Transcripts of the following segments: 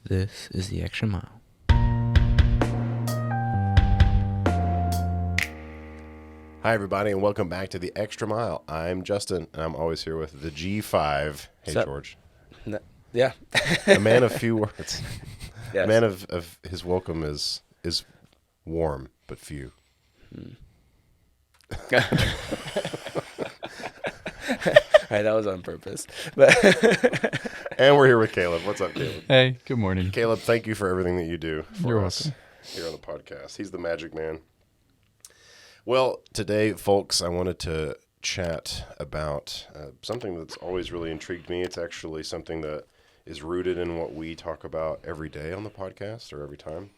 This is the Extra Mile. Hi, everybody, and welcome back to the Extra Mile. I'm Justin, and I'm always here with the G5. Hey, Sup? George. Yeah. A man of few words. Yes. A man of his welcome is warm, but few. All right, that was on purpose. But And we're here with Caleb. What's up, Caleb? Hey, good morning. Caleb, thank you for everything that you do for You're us welcome. here on the podcast. He's the magic man. Well, today, folks, I wanted to chat about something that's always really intrigued me. It's actually something that is rooted in what we talk about every day on the podcast, or every time.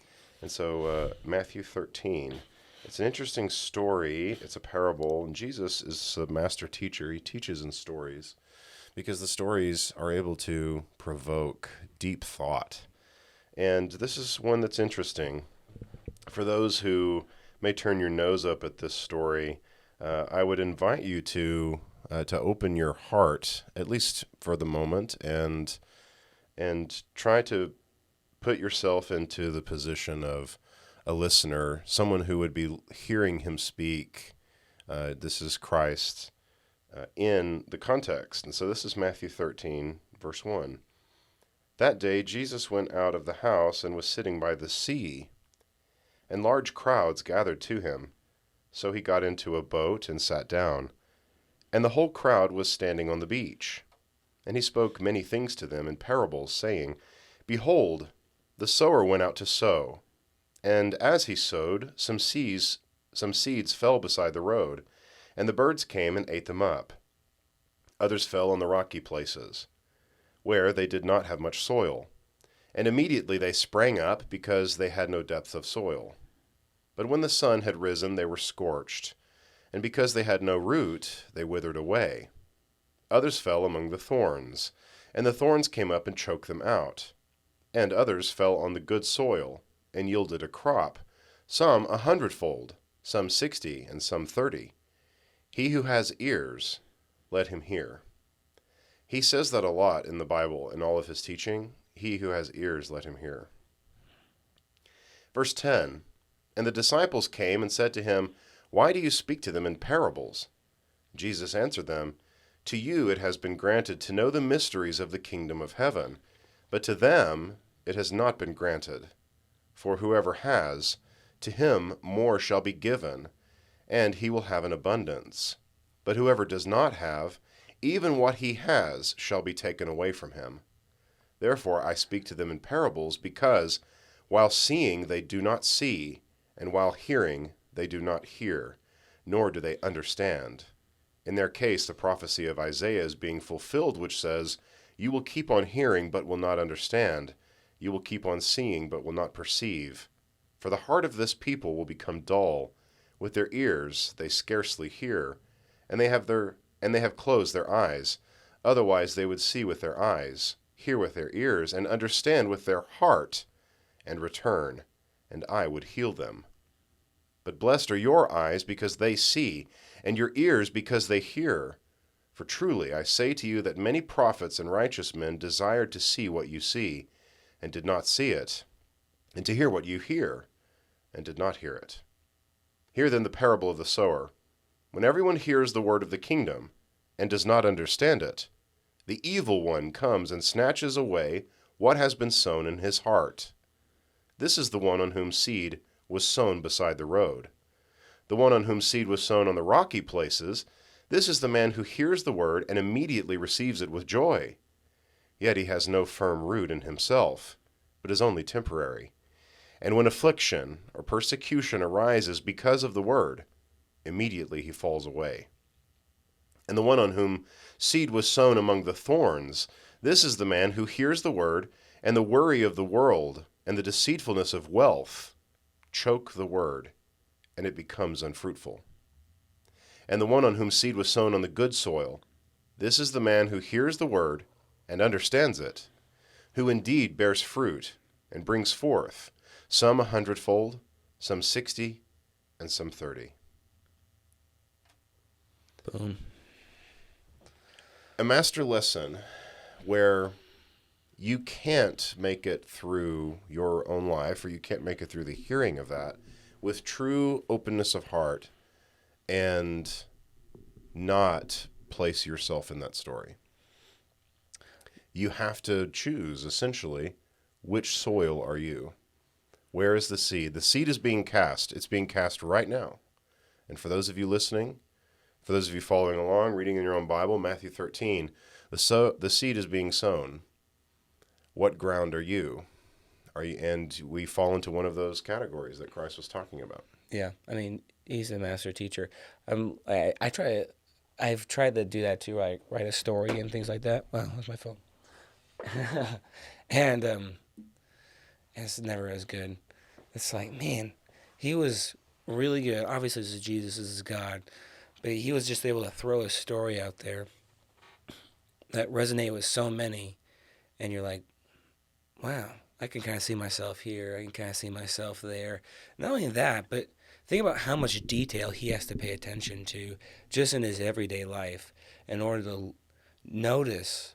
And so Matthew 13, it's an interesting story. It's a parable, and Jesus is a master teacher. He teaches in stories because the stories are able to provoke deep thought. And this is one that's interesting. For those who may turn your nose up at this story, I would invite you to open your heart, at least for the moment, and try to put yourself into the position of a listener, someone who would be hearing him speak. This is Christ in the context. And so this is Matthew 13, verse 1. That day Jesus went out of the house and was sitting by the sea, and large crowds gathered to him. So he got into a boat and sat down, and the whole crowd was standing on the beach. And he spoke many things to them in parables, saying, Behold, the sower went out to sow. And as he sowed, some seeds fell beside the road, and the birds came and ate them up. Others fell on the rocky places, where they did not have much soil. And immediately they sprang up, because they had no depth of soil. But when the sun had risen, they were scorched, and because they had no root, they withered away. Others fell among the thorns, and the thorns came up and choked them out. And others fell on the good soil, and yielded a crop, some 100-fold, some 60, and some 30. He who has ears, let him hear. He says that a lot in the Bible, in all of his teaching. He who has ears, let him hear. Verse 10, And the disciples came and said to him, Why do you speak to them in parables? Jesus answered them, To you it has been granted to know the mysteries of the kingdom of heaven, but to them it has not been granted. For whoever has, to him more shall be given, and he will have an abundance. But whoever does not have, even what he has shall be taken away from him. Therefore I speak to them in parables, because while seeing they do not see, and while hearing they do not hear, nor do they understand. In their case, the prophecy of Isaiah is being fulfilled, which says, You will keep on hearing, but will not understand. You will keep on seeing, but will not perceive. For the heart of this people will become dull. With their ears they scarcely hear, and they have closed their eyes. Otherwise they would see with their eyes, hear with their ears, and understand with their heart, and return, and I would heal them. But blessed are your eyes, because they see, and your ears, because they hear. For truly I say to you that many prophets and righteous men desired to see what you see, and did not see it, and to hear what you hear, and did not hear it. Hear then the parable of the sower. When everyone hears the word of the kingdom, and does not understand it, the evil one comes and snatches away what has been sown in his heart. This is the one on whom seed was sown beside the road. The one on whom seed was sown on the rocky places, this is the man who hears the word and immediately receives it with joy. Yet he has no firm root in himself, but is only temporary. And when affliction or persecution arises because of the word, immediately he falls away. And the one on whom seed was sown among the thorns, this is the man who hears the word, and the worry of the world and the deceitfulness of wealth choke the word, and it becomes unfruitful. And the one on whom seed was sown on the good soil, this is the man who hears the word and understands it, who indeed bears fruit and brings forth, some 100-fold, some 60, and some 30. Boom. A master lesson where you can't make it through your own life, or you can't make it through the hearing of that with true openness of heart and not place yourself in that story. You have to choose, essentially, which soil are you? Where is the seed? The seed is being cast. It's being cast right now. And for those of you listening, for those of you following along, reading in your own Bible, Matthew 13, the seed is being sown. What ground are you? And we fall into one of those categories that Christ was talking about. Yeah, I mean, he's a master teacher. I've tried to do that too. I write a story and things like that. Wow, that's my phone. and it's never as good. It's like, man, he was really good. Obviously, this is Jesus, this is God, but he was just able to throw a story out there that resonated with so many, and you're like, wow, I can kind of see myself here. I can kind of see myself there. Not only that, but think about how much detail he has to pay attention to just in his everyday life in order to notice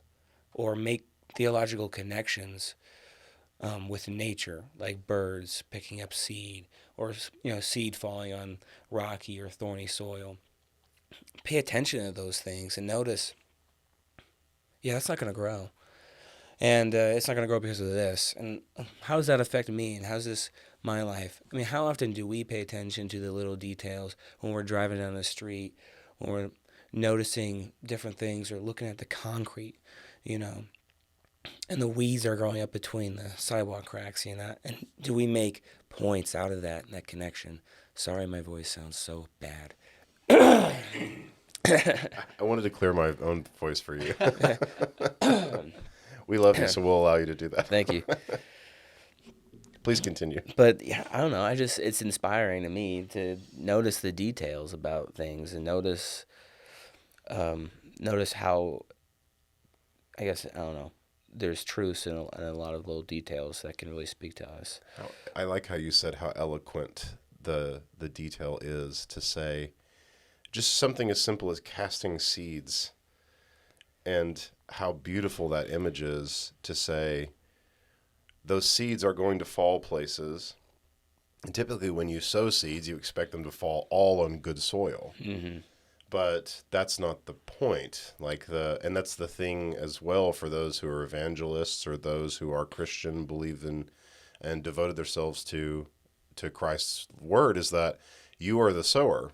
or make theological connections with nature, like birds picking up seed or seed falling on rocky or thorny soil. Pay attention to those things and notice, yeah, that's not going to grow. And it's not going to grow because of this. And how does that affect me? And how's this my life? I mean, how often do we pay attention to the little details when we're driving down the street, when we're noticing different things or looking at the concrete, and the weeds are growing up between the sidewalk cracks, And do we make points out of that connection? Sorry, my voice sounds so bad. I wanted to clear my own voice for you. We love you, so we'll allow you to do that. Thank you. Please continue. But yeah, I don't know. It's inspiring to me to notice the details about things and notice how, I guess, I don't know, there's truths in a lot of little details that can really speak to us. I like how you said how eloquent the detail is to say just something as simple as casting seeds, and how beautiful that image is to say those seeds are going to fall places. And typically when you sow seeds, you expect them to fall all on good soil. Mm-hmm. But that's not the point. And that's the thing as well for those who are evangelists or those who are Christian, believe in and devoted themselves to Christ's word, is that you are the sower.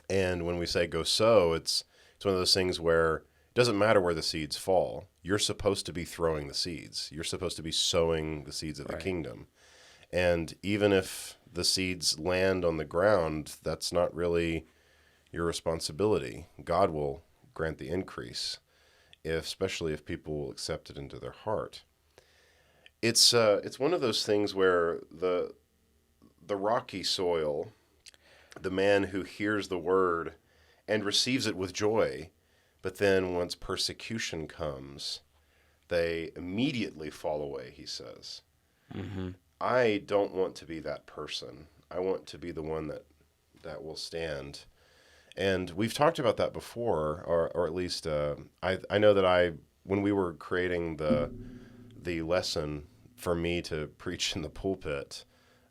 And when we say go sow, it's one of those things where it doesn't matter where the seeds fall. You're supposed to be throwing the seeds. You're supposed to be sowing the seeds of the kingdom. And even if the seeds land on the ground, that's not really your responsibility. God will grant the increase, especially if people will accept it into their heart. It's one of those things where the rocky soil, the man who hears the word and receives it with joy, but then once persecution comes, they immediately fall away, he says. Mm-hmm. I don't want to be that person. I want to be the one that will stand. And we've talked about that before, or at least I know that when we were creating the lesson for me to preach in the pulpit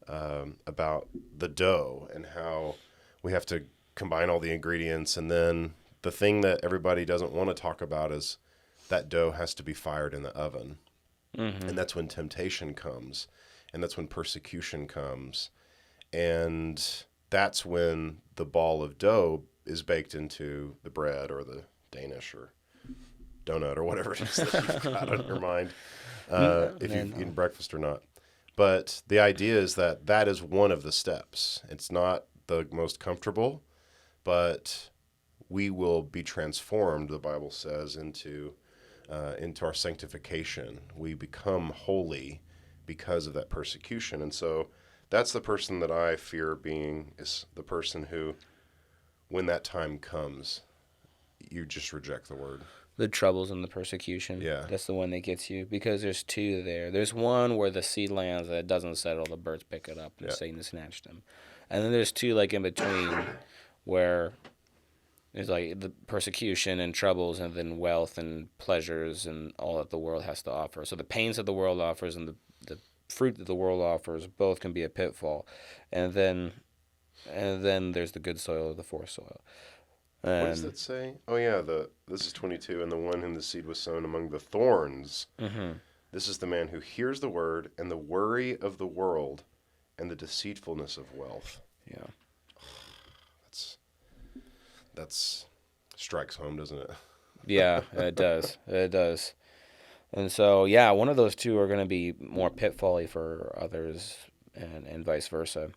about the dough and how we have to combine all the ingredients, and then the thing that everybody doesn't want to talk about is that dough has to be fired in the oven. Mm-hmm. And that's when temptation comes, and that's when persecution comes, and that's when the ball of dough is baked into the bread or the Danish or donut or whatever it is that you've got on your mind, if you've eaten breakfast or not. But the idea is that is one of the steps. It's not the most comfortable, but we will be transformed, the Bible says, into our sanctification. We become holy because of that persecution. And so that's the person that I fear being, is the person who, when that time comes, you just reject the word. The troubles and the persecution. Yeah. That's the one that gets you, because there's two there. There's one where the seed lands and it doesn't settle, the birds pick it up and Satan snatched them. And then there's two like in between where It's like the persecution and troubles, and then wealth and pleasures and all that the world has to offer. So the pains that the world offers and the fruit that the world offers both can be a pitfall. And then there's the good soil or the forest soil. What does And that say? Oh yeah, the this is 22, and the one whom the seed was sown among the thorns. hmm This is the man who hears the word, and the worry of the world, and the deceitfulness of wealth. yeah. That's that's strikes home, doesn't it? Yeah, it does. It does. And so, yeah, one of those two are going to be more pitfally for others, and vice versa.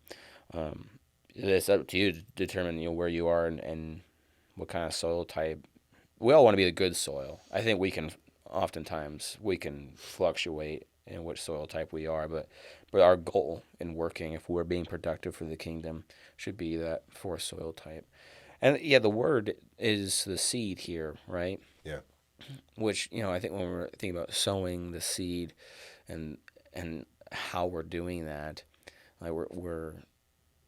Um, it's up to you to determine, where you are, and what kind of soil type. We all want to be the good soil. I think oftentimes we can fluctuate in which soil type we are, but our goal in working, if we're being productive for the kingdom, should be that forest soil type. And yeah, the word is the seed here, right? Yeah. Which, I think when we're thinking about sowing the seed, and how we're doing that, like we're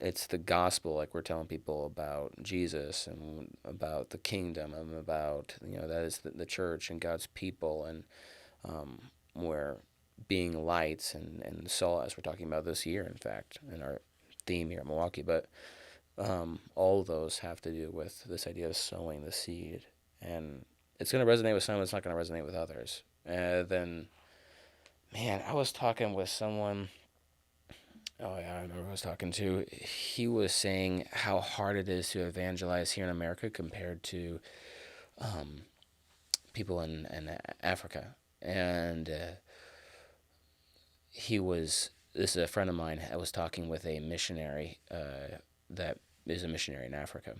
it's the gospel, like we're telling people about Jesus and about the kingdom, and about, that is the church and God's people, and we're being lights and salt, as we're talking about this year, in fact, in our theme here at Milwaukee. But all of those have to do with this idea of sowing the seed, and it's going to resonate with some, it's not going to resonate with others. Then, man, I was talking with someone. Oh yeah, I remember who I was talking to. He was saying how hard it is to evangelize here in America compared to um, people in Africa. And this is a friend of mine. I was talking with a missionary that is a missionary in Africa.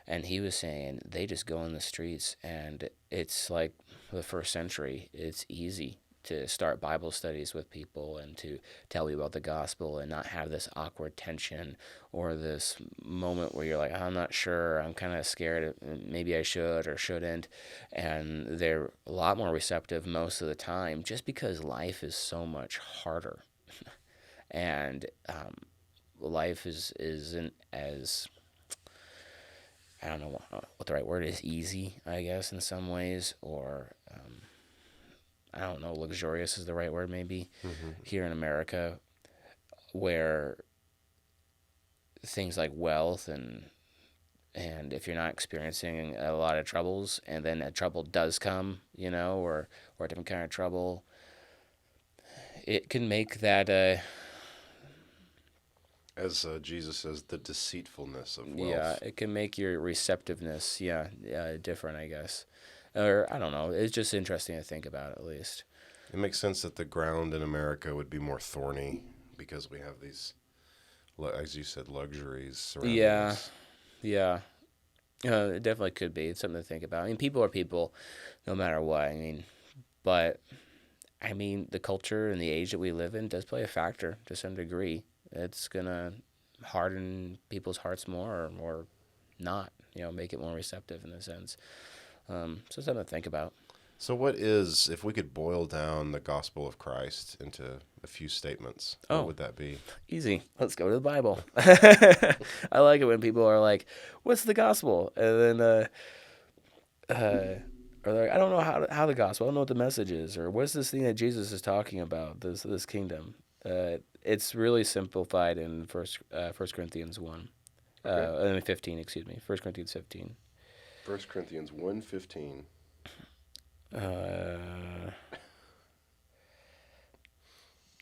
And he was saying they just go in the streets, and it's like the first century. It's easy to start Bible studies with people and to tell you about the gospel, and not have this awkward tension or this moment where you're like, I'm not sure, I'm kind of scared, maybe I should or shouldn't. And they're a lot more receptive most of the time, just because life is so much harder. And life isn't as, I don't know what the right word is, easy, I guess, in some ways, or I don't know, luxurious is the right word, maybe, Mm-hmm. here in America, where things like wealth, and if you're not experiencing a lot of troubles, and then a trouble does come, or a different kind of trouble, it can make that As Jesus says, the deceitfulness of yeah, wealth. it can make your receptiveness, different, I guess. Or I don't know. It's just interesting to think about, at least. It makes sense that the ground in America would be more thorny because we have these, as you said, luxuries surrounding Yeah, us. yeah. It definitely could be. It's something to think about. I mean, people are people, no matter what. I mean, but I mean, the culture and the age that we live in does play a factor to some degree. It's gonna harden people's hearts more, or not. Make it more receptive in a sense. So something to think about. So, what is, if we could boil down the gospel of Christ into a few statements, what Oh, would that be? easy. Let's go to the Bible. I like it when people are like, "What's the gospel?" And then or they're like, "I don't know how the gospel. I don't know what the message is, or what's this thing that Jesus is talking about? This kingdom." It's really simplified in First Corinthians 1. Okay. 15. Excuse me. 1 Corinthians 15. 1 Corinthians 1:15. Uh,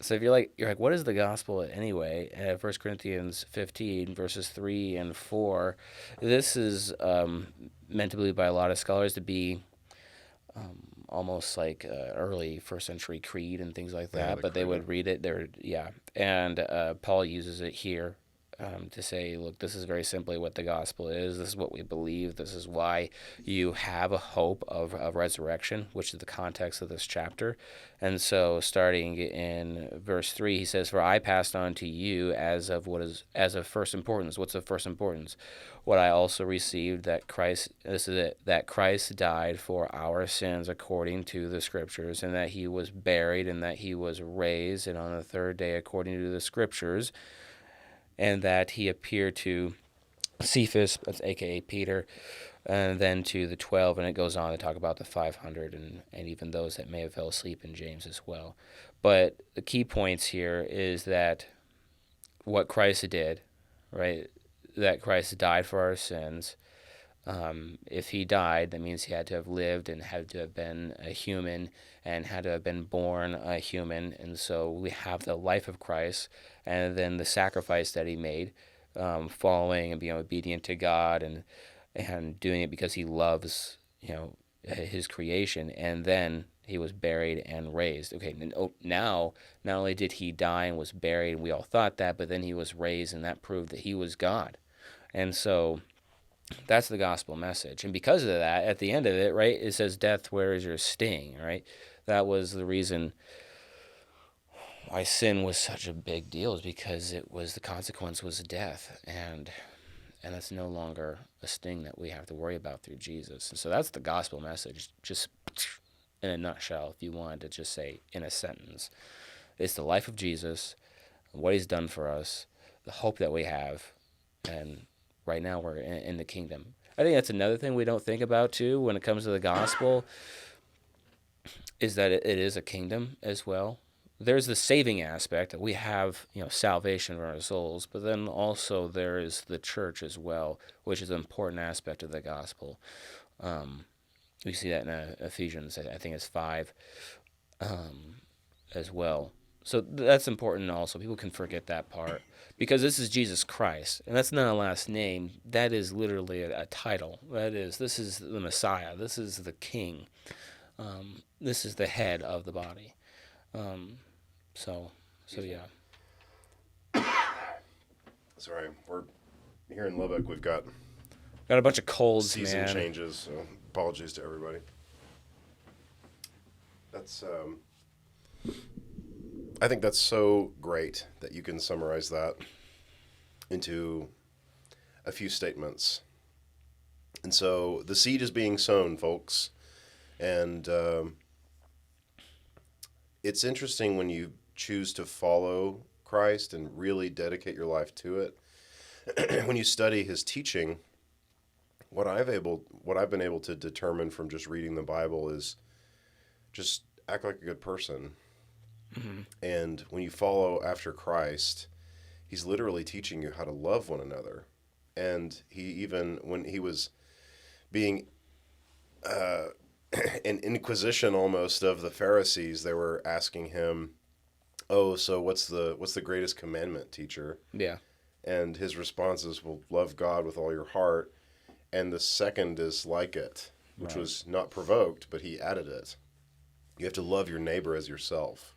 So if you're like, what is the gospel anyway? 1 Corinthians 15 verses 3 and 4. This is meant to believe by a lot of scholars to be almost like early first century creed and things like Yeah, that. the But they credo. would read it. And Paul uses it here to say, look, this is very simply what the gospel is. This is what we believe. This is why you have a hope of resurrection, which is the context of this chapter. And so, starting in verse 3, he says, "For I passed on to you as of first importance." What's of first importance? What I also received, that Christ, this is it, that Christ died for our sins according to the Scriptures, and that he was buried, and that he was raised, and on the third day according to the Scriptures, and that he appeared to Cephas, that's aka Peter, and then to the 12, and it goes on to talk about the 500 and even those that may have fell asleep in James as well. But the key points here is that what Christ did, right? That Christ died for our sins. If he died, that means he had to have lived and had to have been a human and had to have been born a human. And so we have the life of Christ and then the sacrifice that he made, following and being obedient to God and doing it because he loves, his creation. And then he was buried and raised. Okay, now not only did he die and was buried, and we all thought that, but then he was raised, and that proved that he was God. And so that's the gospel message. And because of that, at the end of it, right, it says, "Death, where is your sting?" Right? That was the reason why sin was such a big deal, is because the consequence was death. And that's no longer a sting that we have to worry about through Jesus. And so that's the gospel message, just in a nutshell, if you wanted to just say in a sentence. It's the life of Jesus, what he's done for us, the hope that we have, and right now we're in the kingdom. I think that's another thing we don't think about, too, when it comes to the gospel, is that it is a kingdom as well. There's the saving aspect that we have, salvation for our souls, but then also there is the church as well, which is an important aspect of the gospel. We see that in Ephesians, I think it's 5, as well. So that's important also. People can forget that part, because this is Jesus Christ, and that's not a last name. That is literally a title. This is the Messiah. This is the King. This is the head of the body. So yeah. Sorry, we're here in Lubbock. We've got a bunch of colds, season changes, so apologies to everybody. That's I think that's so great that you can summarize that into a few statements. And so the seed is being sown, folks, and it's interesting when you choose to follow Christ and really dedicate your life to it. When you study his teaching, what I've been able to determine from just reading the Bible is just act like a good person. Mm-hmm. And when you follow after Christ, he's literally teaching you how to love one another. And he, even when he was being an inquisition almost of the Pharisees, they were asking him, "Oh, so what's the greatest commandment, teacher?" Yeah. And his response is, "Well, love God with all your heart, and the second is like it," which Right. was not provoked, but he added it. You have to love your neighbor as yourself.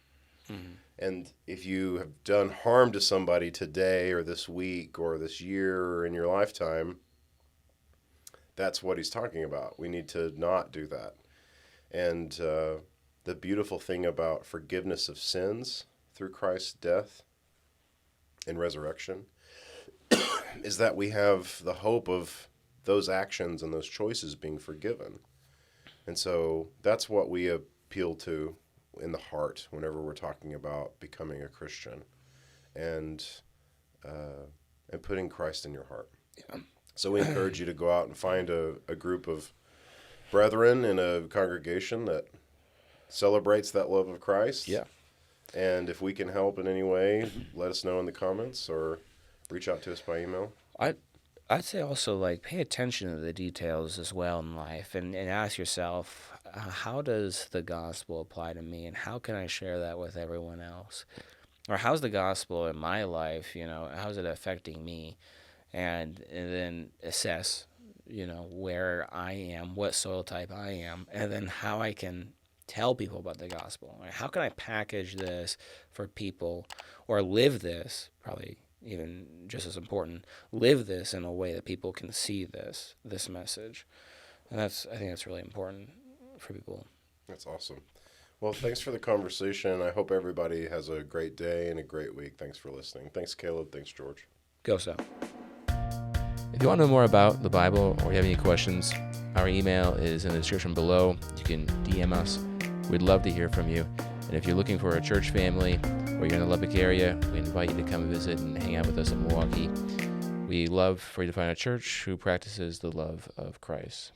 Mm-hmm. And if you have done harm to somebody today or this week or this year or in your lifetime, that's what he's talking about. We need to not do that. And the beautiful thing about forgiveness of sins through Christ's death and resurrection is that we have the hope of those actions and those choices being forgiven. And so that's what we appeal to in the heart whenever we're talking about becoming a Christian and putting Christ in your heart. Yeah. So we encourage you to go out and find a group of brethren in a congregation that celebrates that love of Christ. Yeah. And if we can help in any way, let us know in the comments or reach out to us by email. I'd say also, pay attention to the details as well in life and ask yourself, how does the gospel apply to me, and how can I share that with everyone else? Or how's the gospel in my life, how's it affecting me? And then assess, where I am, what soil type I am, and then how I can tell people about the gospel. How can I package this for people, or live this, probably even just as important, live this in a way that people can see this message. And I think that's really important for people. That's awesome. Well, thanks for the conversation. I hope everybody has a great day and a great week. Thanks for listening. Thanks, Caleb. Thanks, George. Go so. If you want to know more about the Bible or you have any questions, our email is in the description below. You can DM us. We'd love to hear from you. And if you're looking for a church family or you're in the Lubbock area, we invite you to come visit and hang out with us in Milwaukee. We love for you to find a church who practices the love of Christ.